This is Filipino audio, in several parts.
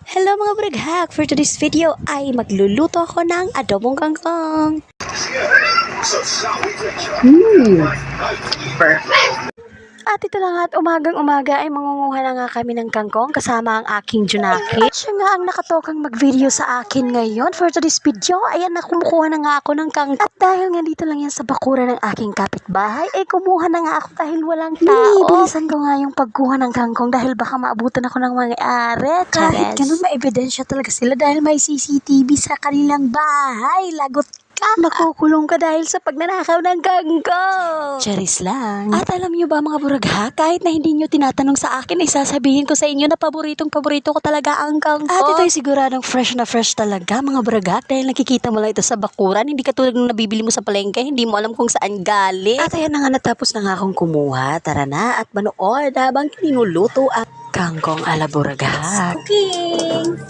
Hello mga braghak! For today's video ay magluluto ako ng adobong kangkong. Perfect. At ito na nga at umagang-umaga ay mangunguha na nga kami ng kangkong kasama ang aking Junaki. At siya nga ang nakatokang mag-video sa akin ngayon. For today's video, ayan na kumukuha na nga ako ng kangkong. At dahil nga dito lang yan sa bakuran ng aking kapitbahay, ay kumuha na nga ako dahil walang tao. Bilisan ko nga yung pagkuha ng kangkong dahil baka maabutan ako ng mga are. Kahit ganun, maebidensya talaga sila dahil may CCTV sa kanilang bahay. Lagot ka. Makukulong ka dahil sa pagnanakaw ng kangkong. Charis lang. At alam nyo ba mga buragha, kahit na hindi nyo tinatanong sa akin, ay sasabihin ko sa inyo na paborito ko talaga ang kangkong. At ito ay siguradong fresh na fresh talaga mga buragha dahil nakikita mo lang ito sa bakuran. Hindi katulad ng nabibili mo sa palengke, hindi mo alam kung saan galing. At ayan na nga, natapos na nga akong kumuha. Tara na at manood habang kinuluto ang kangkong ala buragha. Cooking!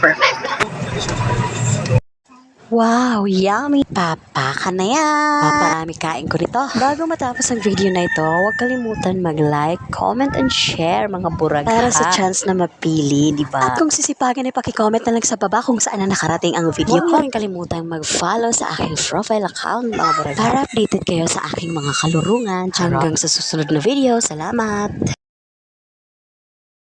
Perfect. Wow, yummy! Papa ka na yan! Paparami kain ko nito. Bago matapos ang video na ito, huwag kalimutan mag-like, comment, and share mga buragha. Para sa chance na mapili, di ba? At kung sisipagin ay paki-comment na lang sa baba kung saan na nakarating ang video ko. Huwag rin kalimutan mag-follow sa aking profile account mga buragha. Para updated kayo sa aking mga kalurungan. Hanggang sa susunod na video. Salamat!